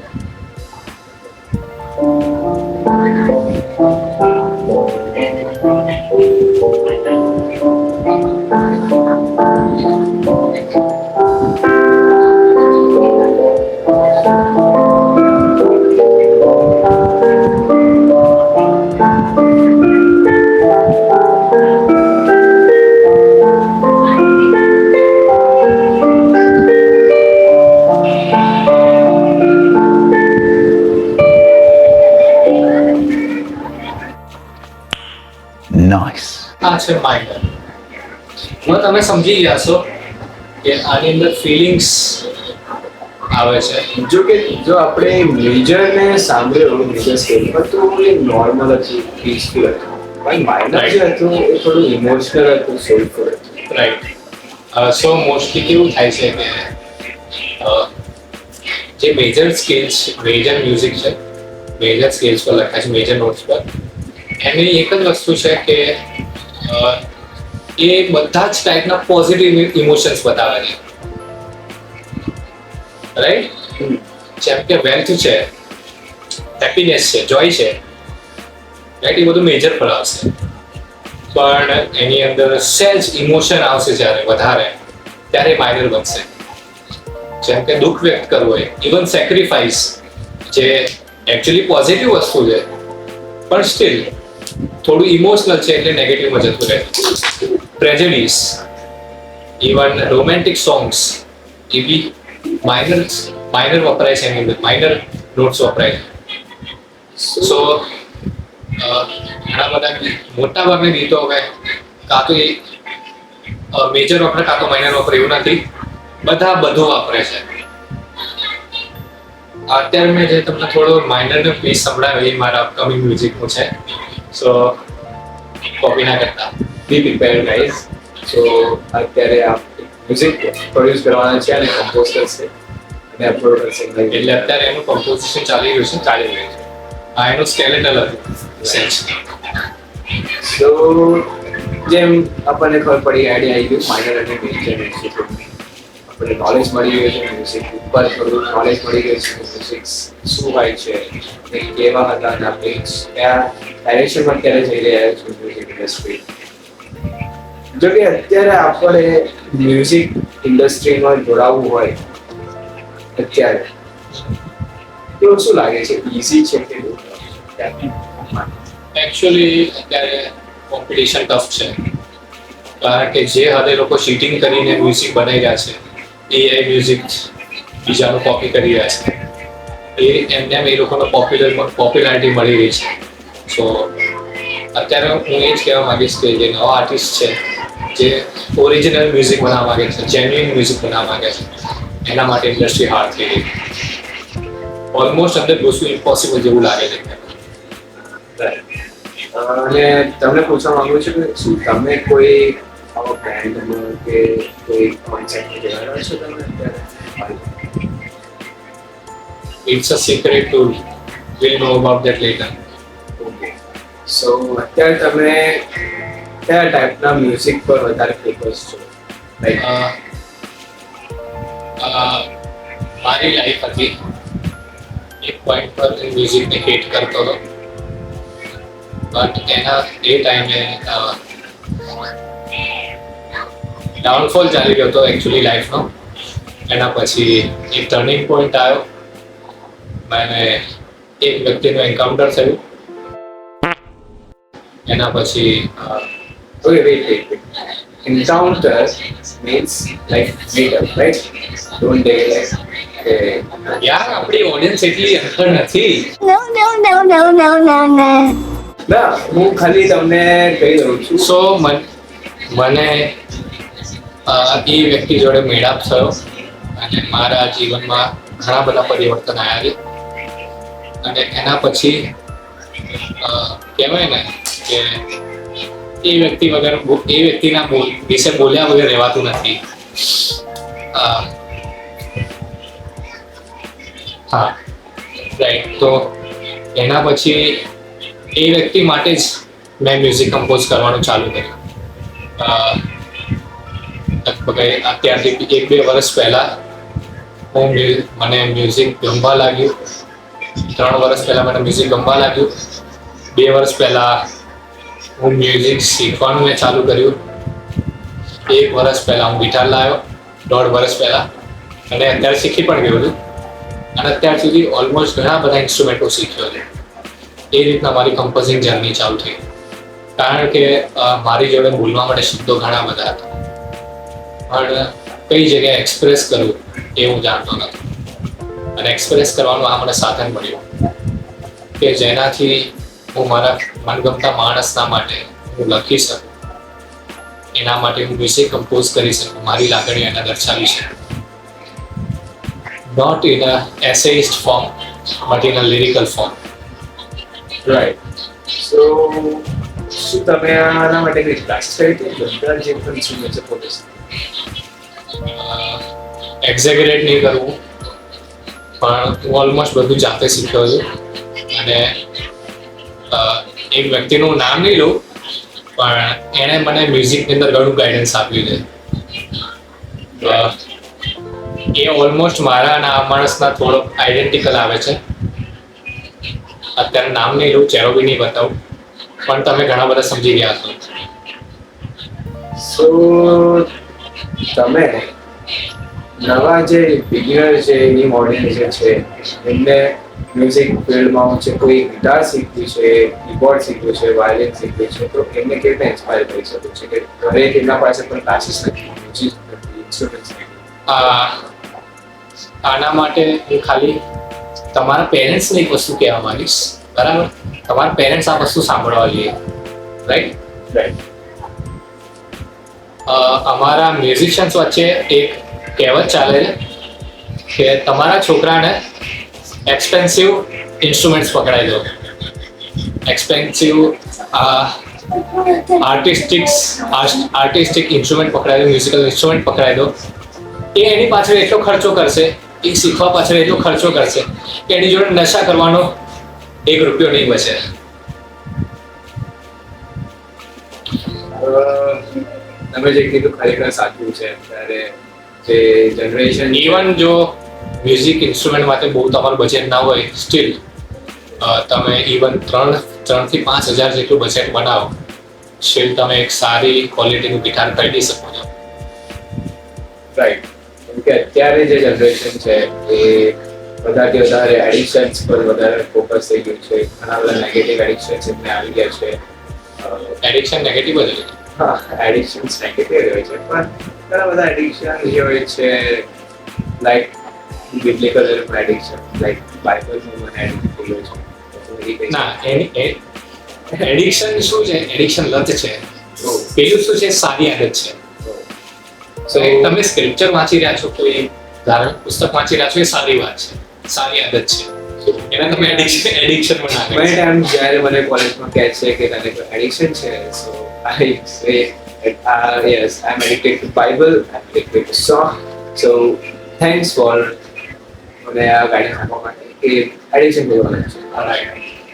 Nice. આ છે માઇનર. હવે તમે સમજી ગયા છો કે આની અંદર ફિલિંગ્સ આવે છે. જો આપણે મેજર ને સાંભળ્યું મેજર સ્કેલ પર તો એ નોર્મલ હતું, પીસફુલ હતું. પણ માઇનર જે હતું એ થોડું ઇમોશનલ હતું, સોલફુલ હતું. રાઈટ. સો મોસ્ટલી કેવું થાય છે કે જે મેજર સ્કેલ્સ, મેજર મ્યુઝિક છે, મેજર સ્કેલ્સ પર લખાય છે, મેજર નોટ્સ પર, એની એક જ વસ્તુ છે કે એ બધા જ ટાઈપના પોઝિટિવ ઇમોશન્સ બતાવે છે. રાઈટ. જેમ કે વેલ્થ છે, હેપીનેસ છે, જોય છે, રાઈટ, એ બધું મેજર પર આવશે. પણ એની અંદર સેલ્સ ઇમોશન આવશે જ્યારે વધારે, ત્યારે માઇનર બનશે. જેમ કે દુઃખ વ્યક્ત કરવું હોય, ઇવન સેક્રિફાઈસ, જે એકચ્યુઅલી પોઝિટિવ વસ્તુ છે પણ સ્ટીલ થોડું ઇમોશનલ છે એટલે નેગેટિવમાં જતું રહે. ટ્રેજેડીઝ, ઇવન રોમેન્ટિક સોંગ્સ, એ બી માઇનર વપરાય છે એની અંદર, માઇનર નોટ્સ વપરાય છે. સો ઘણા બધા મોટા ભાગની ગીતો હવે કાં તો એ મેજર વપરાય કાં તો માઇનર વપરાય એવું નથી, બધા બધું વાપરે છે. અત્યારે મેં જે તમને થોડો માઇનરનો પીસ સંભળાવ્યો એ મારા અપકમિંગ મ્યુઝિકનું છે. સો કોપી ના કરતા. બી પ્રિપેર ગાઈઝ. સો અત્યારે આપ મ્યુઝિક પ્રોડ્યુસ કરવાના છે અને કમ્પોઝ કરશે અને અપલોડ કરશે. એટલે અત્યારે એનું કમ્પોઝિશન ચાલી રહ્યું છે. આ એનું સ્કેલેટલ હતું. સો જેમ આપણને ખબર પડી, આઈડિયા આવી ગયું માઇનર અને મેજર મ્યુઝિક, આપણે નોલેજ મળી ગયું છે મ્યુઝિક ઉપર, થોડું નોલેજ મળી ગયું છે મ્યુઝિક શું હોય છે, એ કેવા હતા અને આપણે કયા ડાયરેક્શનમાં ક્યારે જઈ રહ્યા છે મ્યુઝિક ઇન્ડસ્ટ્રી. જો કે અત્યારે આપણે મ્યુઝિક ઇન્ડસ્ટ્રીમાં જોડાવવું હોય અત્યારે તો શું લાગે છે, ઇઝી છે કે એકચ્યુઅલી અત્યારે કોમ્પિટિશન ટફ છે, કારણ કે જે હદે લોકો ચીટિંગ કરીને મ્યુઝિક બનાવી રહ્યા છે, એઆઈ મ્યુઝિક બીજાનું કોપી કરી રહ્યા છે, એમને એ લોકોને પોપ્યુલારિટી મળી રહી છે. સો અત્યારે હું એ જ કહેવા માંગીશ કે જે નવા આર્ટિસ્ટ છે, જે ઓરિજિનલ મ્યુઝિક બનાવવા માંગે છે, જેન્યુઇન મ્યુઝિક બનાવવા માંગે છે, એના માટે ઇન્ડસ્ટ્રી હાર્ડ થઈ ગઈ. ઓલમોસ્ટ અંદર ઘૂસવું ઇમ્પોસિબલ જેવું લાગે છે. અને તમને પૂછવા માંગુ છું કે શું તમે કોઈ આવા બ્રાન્ડમાં કે કોઈ કોન્સેપ્ટ જોડાયા છો તમે અત્યારે? It's a secret to we'll know about that later. સો અત્યારે તમે કયા ટાઈપના મ્યુઝિક પર વધારે ફોકસ છો? લાઈક મારી લાઈફ હતી એક પોઈન્ટ પર મ્યુઝિકને હેટ કરતો હતો, બટ એના એ ટાઈમે ડાઉનફોલ ચાલી રહ્યો હતો એકચ્યુઅલી લાઈફનો. એના પછી એક ટર્નિંગ પોઈન્ટ આવ્યો, મને એક વ્યક્તિનું એન્કાઉન્ટર થયું. એના પછી okay, wait. Encounter means like meet up, right? Don't they like યાર આપણી ઓડિયન્સ એટલી અંતર નથી. No. ના, હું ખાલી તમને કહી દઉં છું. સો મને એ વ્યક્તિ જોડે મેળાપ થયો અને મારા જીવનમાં ઘણા બધા પરિવર્તન આવ્યા છે. અને એના પછી કહેવાય ને કે એ વ્યક્તિના વિશે બોલ્યા વગર રહેવાતું નથી. હા રાઈટ. તો એના પછી એ વ્યક્તિ માટે જ મેં મ્યુઝિક કમ્પોઝ કરવાનું ચાલુ કર્યું. લગભગ અત્યારથી 1-2 વર્ષ પહેલા મને મ્યુઝિક ગમવા લાગ્યું. 3 વર્ષ પહેલા મને મ્યુઝિક ગમવા લાગ્યું. 2 વર્ષ પહેલા હું મ્યુઝિક શીખવાનું મેં ચાલુ કર્યું. 1 વર્ષ પહેલા હું ગિટાર લાવ્યો, 1.5 વર્ષ પહેલા, અને અત્યારે શીખી પણ ગયો છું. અને અત્યાર સુધી ઓલમોસ્ટ ઘણા બધા ઇન્સ્ટ્રુમેન્ટો શીખ્યો છે. એ રીતના મારી કમ્પોઝિંગ જર્ની ચાલુ થઈ. કારણ કે મારી જોડે બોલવા માટે શબ્દો ઘણા બધા હતા, પણ કઈ જગ્યાએ એક્સપ્રેસ કરવું એ હું જાણતો નહોતો. અને એક્સપ્રેસ કરવાનું આ મને સાધન મળ્યું કે જેનાથી હું મારા મનગમતા માણસના માટે હું લખી શકું, એના માટે હું મ્યુઝિક કમ્પોઝ કરી શકું, મારી લાગણી એને દર્શાવી શકું. Not in a essayist form but in a lyrical form. Right. So શું તમે આના માટે કઈ ક્લાસીસ કરી હતી? બધા જે પણ ઇન્સ્ટ્રુમેન્ટ છે પોતે એક્ઝેગરેટ નહીં કરવું, પણ હું ઓલમોસ્ટ બધું જાતે શીખ્યો છું. અને એક વ્યક્તિનું નામ નહીં લઉં, પણ એણે મને મ્યુઝિકની અંદર ઘણું ગાઈડન્સ આપ્યું છે. એ ઓલમોસ્ટ મારા અને આ માણસના થોડો આઈડેન્ટિકલ આવે છે. અત્યારે નામ નહીં લઉં, ચહેરો બી નહીં બતાવું, પણ તમે ઘણા બધા સમજી ગયા છો. સો તમે નવા જે બિગિનર છે, ન્યૂ ઓડિયન્સ જે છે, એમને મ્યુઝિક ફિલ્ડમાં છે, કોઈ ગિટાર શીખવી છે, કીબોર્ડ શીખવું છે, વાયોલિન શીખવું છે, તો એમને કેવી રીતે ઇન્સ્પાયર કરી શકો છો કે ઘરે તેમના પાસે પણ ક્લાસીસ નથી, મ્યુઝિક નથી, ઇન્સ્ટ્રુમેન્ટ્સ નથી? આના માટે હું ખાલી તમારા પેરેન્ટ્સને એક વસ્તુ કહેવા માંગીશ, બરાબર? તમારા પેરેન્ટ્સ આ વસ્તુ સાંભળવા જોઈએ, રાઈટ? રાઈટ. અમારા મ્યુઝિશિયન્સ વચ્ચે એક કહેવત ચાલે છે કે તમારા છોકરાને એક્સપેન્સિવ ઇન્સ્ટ્રુમેન્ટ્સ પકડાઈ દો, એક્સપેન્સિવ આર્ટિસ્ટિક ઇન્સ્ટ્રુમેન્ટ પકડાઈ દો, મ્યુઝિકલ ઇન્સ્ટ્રુમેન્ટ પકડાઈ દો. એ એની પાછળ એટલો ખર્ચો કરશે, એ શીખવા પાછળ એટલો ખર્ચો કરશે કે એની જોડે નશા કરવાનો 1 રૂપિયો નહીં બચે. તમે જે કીધું ખરેખર સાચું છે. અત્યારે જે જનરેશન, ઇવન જો મ્યુઝિક ઇન્સ્ટ્રુમેન્ટ માટે બહુ તમારું બજેટ ના હોય, સ્ટીલ તમે ઇવન 3,000 થી 5,000 જેટલું બજેટ બનાવો, સ્ટીલ તમે એક સારી ક્વોલિટીનું ગિટાર ખરીદી શકો છો. રાઈટ. કેમ કે અત્યારે જે જનરેશન છે એ બધાથી વધારે એડિક્શન્સ પર વધારે ફોકસ થઈ ગયું છે. ઘણા બધા નેગેટિવ એડિક્શન્સ એમને આવી ગયા છે. એડિક્શન નેગેટિવ જ હોય. હા, એડિક્શન્સ નેગેટિવ હોય છે, પણ ઘણા બધા એડિક્શન જે હોય છે, લાઈક બિબ્લિકલ એડિક્શન, લાઈક બાઇબલનું મને એડિક્ટ થઈ ગયો છે. ના, એડિક્શન શું છે? એડિક્શન લત છે. પેલું શું છે? સારી આદત છે. સો તમે સ્ક્રિપ્ચર વાંચી રહ્યા છો, કોઈ ધાર્મિક પુસ્તક વાંચી રહ્યા છો, એ સારી વાત છે, સારી આદત છે. એને તમે એડિક્શનમાં ના મેં ટાઈમ જ્યારે મને કોલેજમાં કહે છે કે તને કોઈ એડિક્શન છે, સો આઈ સે yes, I'm addicted to Bible, I'm addicted to song. So thanks for મને આ ગાઈડન્સ આપવા માટે કે એડિક્શન કરવાનું છે.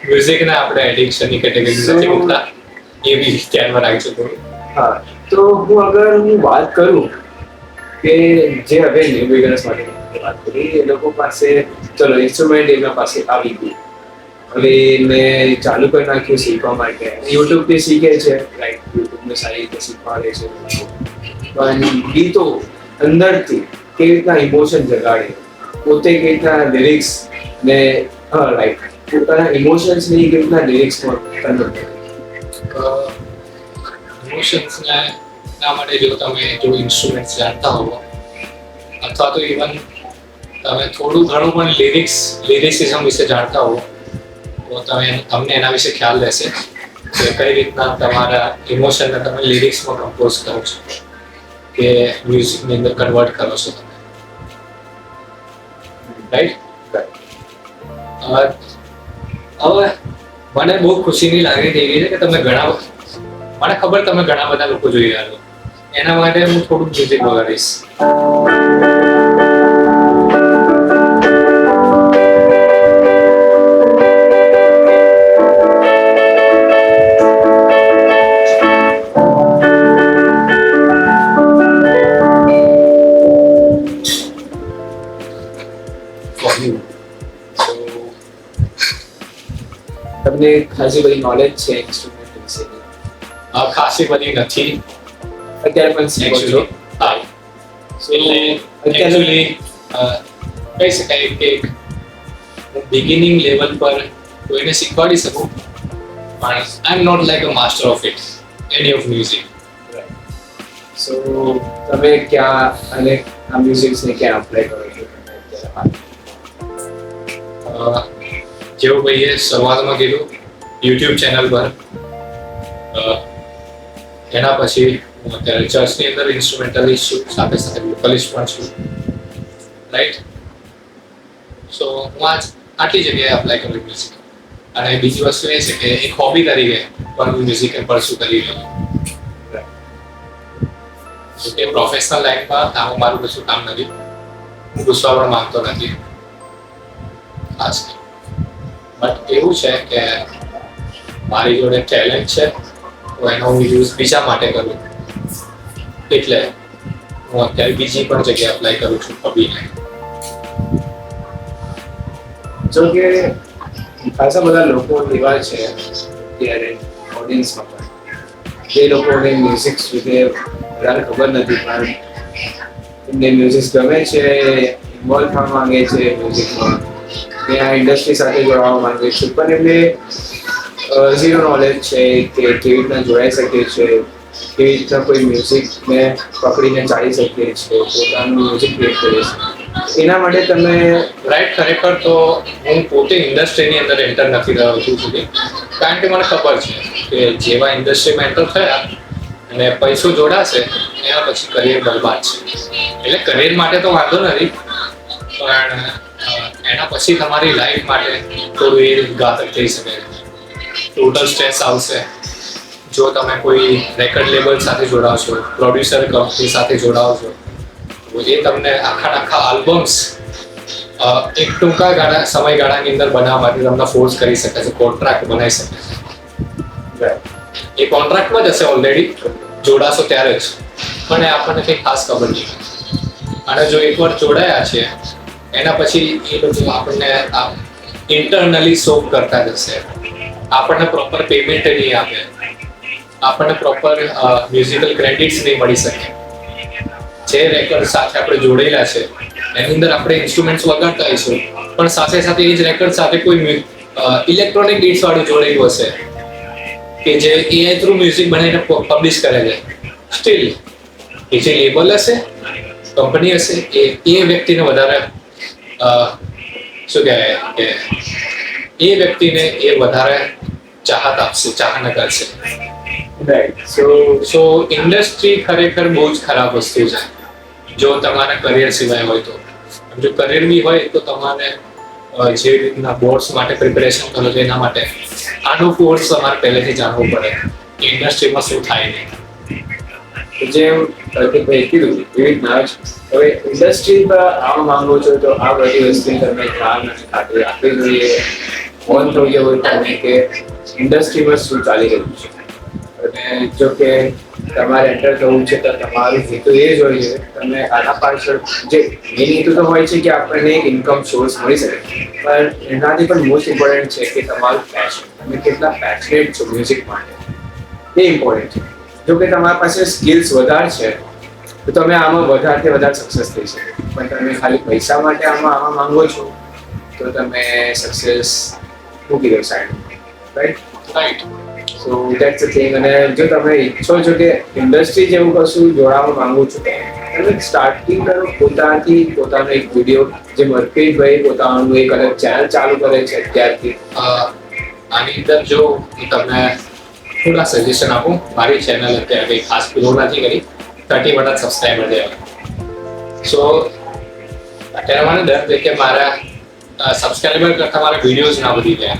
મ્યુઝિકને આપણે એડિક્શનની કેટેગરીમાં નથી મૂકતા, એ બી ધ્યાનમાં રાખજો થોડું. હા, તો હું વાત કરું કે જે હવે ન્યૂ બિગનર્સ માટે વાત કરી, એ લોકો પાસે ચલો ઇન્સ્ટ્રુમેન્ટ એમના પાસે આવી ગયું, હવે મેં ચાલુ કરી નાખ્યું શીખવા માટે. યુટ્યુબથી શીખે છે, રાઈટ? યુટ્યુબને સારી રીતે શીખવાડે છે, પણ ગીતો અંદરથી કેવી રીતના ઇમોશન જગાડે, પોતે કેવી રીતના લિરિક્સ ને રાઈટ પોતાના ઇમોશન્સની કેવી રીતના લિરિક્સમાં કન્વર્ટ કરે. ઇમોશન્સને ના માટે જો તમે ઇન્સ્ટ્રુમેન્ટ્સ જાણતા હોવો, અથવા તો ઇવન તમે થોડું ઘણું પણ લિરિસિઝમ વિશે જાણતા હોવો, તો તમને એના વિશે ખ્યાલ રહેશે કે કઈ રીતના તમારા ઇમોશનને તમે લિરિક્સમાં કમ્પોઝ કરો છો કે મ્યુઝિકની અંદર કન્વર્ટ કરો છો તમે, રાઈટ? હવે મને બહુ ખુશીની લાગણી થઈ ગઈ છે કે તમે મને ખબર તમે ઘણા બધા લોકો જોઈ રહ્યા છો. એના માટે હું થોડુંક મ્યુઝિક વગાડીશ. તમને ખાસી બધી નોલેજ છે ઇન્સ્ટ્રુમેન્ટ વિશેની. ખાસી બધી નથી અત્યારે પણ શીખો છો. એકચ્યુઅલી. હા, So, એટલે અત્યારે એકચ્યુઅલી કહી શકાય કે હું બિગિનિંગ લેવલ પર કોઈને શીખવાડી શકું, પણ I am not like a master of it any of music. So તમે ક્યાં અને આ મ્યુઝિક્સને ક્યાં અપ્લાય કરો છો તમે અત્યારે? જેવું ભાઈએ શરૂઆતમાં કીધું યુટ્યુબ ચેનલ પર, એના પછી હું અત્યારે ચર્ચની અંદર ઇન્સ્ટ્રુમેન્ટલિસ્ટ છું, સાથે સાથે વોકલિસ્ટ પણ છું, રાઈટ. સો હું આટલી જગ્યાએ અપ્લાય કરું મ્યુઝિક. અને બીજી વસ્તુ એ છે કે એક હોબી તરીકે પણ હું મ્યુઝિક પરસ્યુ કરી રહ્યો છું. કે પ્રોફેશનલ લાઈફમાં આવું મારું કશું કામ નથી, હું ઘૂસવા પણ માંગતો નથી ખાસ. બટ એવું છે કે મારી જોડે ટેલેન્ટ છે તો એનો હું યુઝ બીજા માટે કરું, એટલે હું અત્યારે બીજી પણ જગ્યાએ અપ્લાય કરું છું હોબીને. જો કે ખાસા બધા લોકો એવા છે ત્યારે ઓડિયન્સમાં પણ જે લોકોને મ્યુઝિક વિશે વધારે ખબર નથી, પણ એમને મ્યુઝિક ગમે છે, ઇન્વોલ્વ થવા માંગે છે મ્યુઝિકમાં, ને આ ઇન્ડસ્ટ્રી સાથે જોડાવા માંગે છે, પણ એમને ઝીરો નોલેજ છે કે કેવી રીતના જોડાઈ શકે છે, કેવી રીતના કોઈ મ્યુઝિકને પકડીને ચાલી શકીએ છીએ, પોતાનું મ્યુઝિક ક્રિએટ કરીએ છીએ. એના માટે તમે રાઈટ, ખરેખર તો હું પોતે ઇન્ડસ્ટ્રીની અંદર એન્ટર નથી રહ્યો હજુ સુધી, કારણ કે મને ખબર છે કે જેવા ઇન્ડસ્ટ્રીમાં એન્ટર થયા અને પૈસો જોડાશે એના પછી કરિયર બરબાદ છે. એટલે કરિયર માટે તો વાંધો નથી, પણ એના પછી તમારી લાઈફ માટે થોડું એ ઘાતક થઈ શકે છે. ટોટલ સ્ટ્રેસ આવશે જો તમે કોઈ રેકર્ડ લેબલ સાથે જોડાવશો, પ્રોડ્યુસર કંપની સાથે જોડાવશો, તો એ તમને આખા આલ્બમ્સ એક ટૂંકા સમયગાળાની અંદર બનાવવા માટે તમને ફોર્સ કરી શકે છે, કોન્ટ્રાક્ટ બનાવી શકે છે. એ કોન્ટ્રાક્ટમાં જ હશે ઓલરેડી, જોડાશો ત્યારે જ, પણ એ આપણને કંઈ ખાસ ખબર નહીં. અને જો એકવાર જોડાયા છે એના પછી એ લોકો આપણને ઇન્ટરનલી સોપ કરતા જશે, આપણને પ્રોપર પેમેન્ટ નહીં આપે, આપણને પ્રોપર મ્યુઝિકલ ક્રેડિટ્સ નહીં મળી શકે. જે રેકર્ડ સાથે આપણે જોડેલા છે એની અંદર આપણે ઇન્સ્ટ્રુમેન્ટ્સ વગાડતા હોઈશું, પણ સાથે સાથે એ જ રેકર્ડ સાથે કોઈ ઇલેક્ટ્રોનિક બીટ્સ વાળું જોડેલું હશે કે જે એઆઈ થ્રુ મ્યુઝિક બનાવીને પબ્લિશ કરે છે. સ્ટીલ એ જે લેબલ હશે, કંપની હશે, એ વ્યક્તિને વધારે શું કહેવાય કે એ વ્યક્તિને એ વધારે ચાહત આપશે, ચાહના કરશે. રાઈટ. સો ઇન્ડસ્ટ્રી ખરેખર બહુ જ ખરાબ વસ્તુ છે જો તમારા કરિયર સિવાય હોય તો. જો કરિયર બી હોય તો તમારે જે રીતના બોર્ડ્સ માટે પ્રિપેરેશન કરો છો એના માટે આનો કોર્સ તમારે પહેલેથી જાણવું પડે કે ઇન્ડસ્ટ્રીમાં શું થાય નહીં. જેમ પ્રતિકભાઈ કીધું એવી રીતના જ હવે ઇન્ડસ્ટ્રી પર આવવા માંગો છો તો આ બધી વસ્તુની તમે ધ્યાન અને ખાતરી આપવી જોઈએ. ઓન થઈ ગયો હોય તમે કે ઇન્ડસ્ટ્રીમાં શું ચાલી રહ્યું છે, અને જો કે તમારે એન્ટર થવું છે તો તમારું હેતુ એ જ હોય છે તમે આના પાછળ જે મેઇન હેતુ તો હોય છે કે આપણને એક ઇન્કમ સોર્સ મળી શકે, પણ એનાથી પણ મોસ્ટ ઇમ્પોર્ટન્ટ છે કે તમારું પેશન, તમે કેટલા પેશનેટ છો મ્યુઝિક માટે, એ ઇમ્પોર્ટન્ટ છે. જો કે તમારી પાસે સ્કિલ્સ વધારે છે તો તમે આમાં વધારેથી વધારે સક્સેસ થઈ શકે, પણ તમે ખાલી પૈસા માટે આમાં માંગો છો તો તમે સક્સેસ મૂકી દો side. Right. So that's the thing. અને જો તમે ઈચ્છો છો કે ઇન્ડસ્ટ્રી જેવું કશું જોડાવા માંગો છો તમે સ્ટાર્ટિંગ કરો પોતાનું એક વિડીયો, જે મનપ્રીતભાઈ પોતાનું એક અલગ ચેનલ ચાલુ કરે છે અત્યારથી. આની અંદર જો હું તમને થોડા સજેશન આપું, મારી ચેનલ અત્યારે કંઈ ખાસ ગ્રો નથી કરી, 30 સબસ્ક્રાઈબર છે. સો અત્યારે મને ડર છે કે મારા સબસ્ક્રાઈબર કરતાં મારા વિડીયોઝ ના વધી ગયા.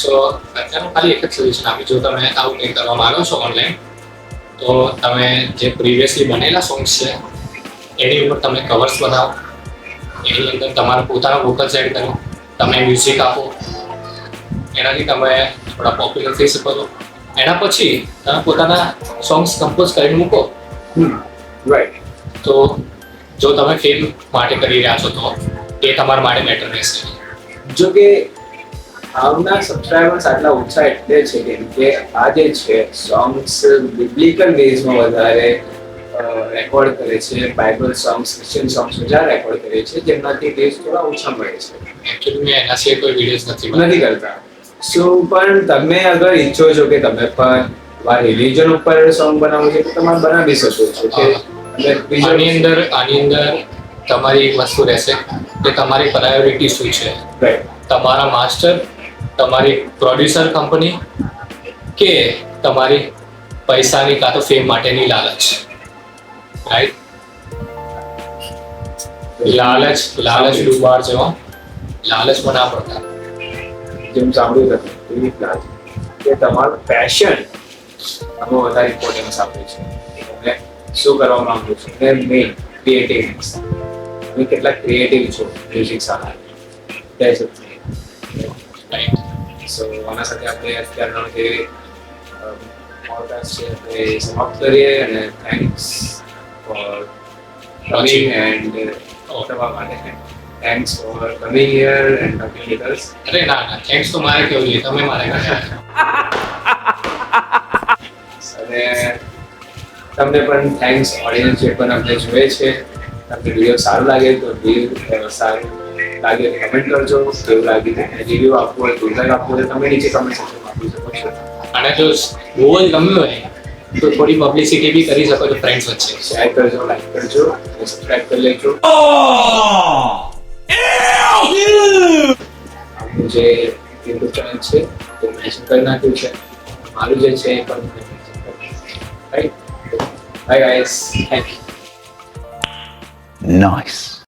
સો અત્યારે ખાલી એક જ સજેશન આપી, જો તમે આવું કંઈ કરવા માંગો છો ઓનલાઈન તો તમે જે પ્રીવિયસલી બનેલા સોંગ્સ છે એની ઉપર તમે કવર્સ બનાવો, એની અંદર તમારા પોતાના વોકલ્સ એડ કરો, તમે મ્યુઝિક આપો, એનાથી તમે થોડા પોપ્યુલર થઈ શકો છો. એના પછી તમે પોતાના સોંગ્સ કમ્પોઝ કરીને મૂકો. રાઈટ. તો જો તમે ફેમ માટે કરી રહ્યા છો તો એ તમારા માટે બેટર રહેશે. જો કે આવના સબસ્ક્રાઇબર્સ આટલા ઓછા એટલે છે કેમ કે આ જે છે સોંગ્સ બિબ્લિકલ બેઝમાં વધારે રેકોર્ડ કરે છે, બાઇબલ સોંગ્સ, ક્રિશ્ચિયન સોંગ્સ વધારે રેકોર્ડ કરે છે, જેમનાથી વ્યુઝ થોડા ઓછા મળે છે. એકચ્યુઅલી મેં એના સિવાય કોઈ વિડીયોઝ નથી નથી કરતા. સો પણ તમે અગર ઈચ્છો છો કે તમે પણ રિલીજન ઉપર સોંગ બનાવો છો તો તમે બનાવી શકો છો કે આની અંદર તમારી એક વસ્તુ રહેશે કે તમારી પ્રાયોરિટી શું છે. રાઈટ, તમારા માસ્ટર, તમારી પ્રોડ્યુસર કંપની કે તમારી પૈસાની કાં તો ફેમ માટેની લાલચ. રાઈટ, લાલચ ડૂબાડ જેવો. લાલચમાં ના પડતા. જેમ સાંભળ્યું તમે એવી રીતના કે તમારું પેશન આમાં વધારે ઇમ્પોર્ટન્સ આપે છે. તમે શું કરવા માંગો છો અને મેઇન ક્રિએટિવનેસ. તમે કેટલા ક્રિએટિવ છો મ્યુઝિક સાથે. રાઈટ. સો આના સાથે આપણે અત્યારનો જે પોડકાસ્ટ છે આપણે સમાપ્ત કરીએ અને થેન્ક્સ ફોર કમિંગ એન્ડ તમારા માટે thanks for coming here and talking with us. અરે ના, થેન્ક્સ તો મારે કેવું જોઈએ, તમે મારે કહ્યા. અને તમને પણ થેન્ક્સ ઓડિયન્સ જે પણ અમને જોવે છે. તમને વિડીયો સારું લાગે તો સારું લાગે તો કમેન્ટ કરજો. કેવું લાગ્યું રિવ્યૂ આપવું હોય, ફીડબેક આપવું હોય તમે નીચે કમેન્ટ સેક્શનમાં આપી શકો છો. અને જો બહુ જ ગમ્યું હોય તો થોડી પબ્લિસિટી બી કરી શકો છો ફ્રેન્ડ્સ વચ્ચે. શેર કરજો, લાઈક કરજો અને સબસ્ક્રાઇબ કરી લેજો. આપણું જે યુટ્યુબ ચેનલ છે તે મેન્શન કરી નાખ્યું છે. મારું જે છે એ પણ મેન્શન કરી right. Bye guys, thank you. Nice.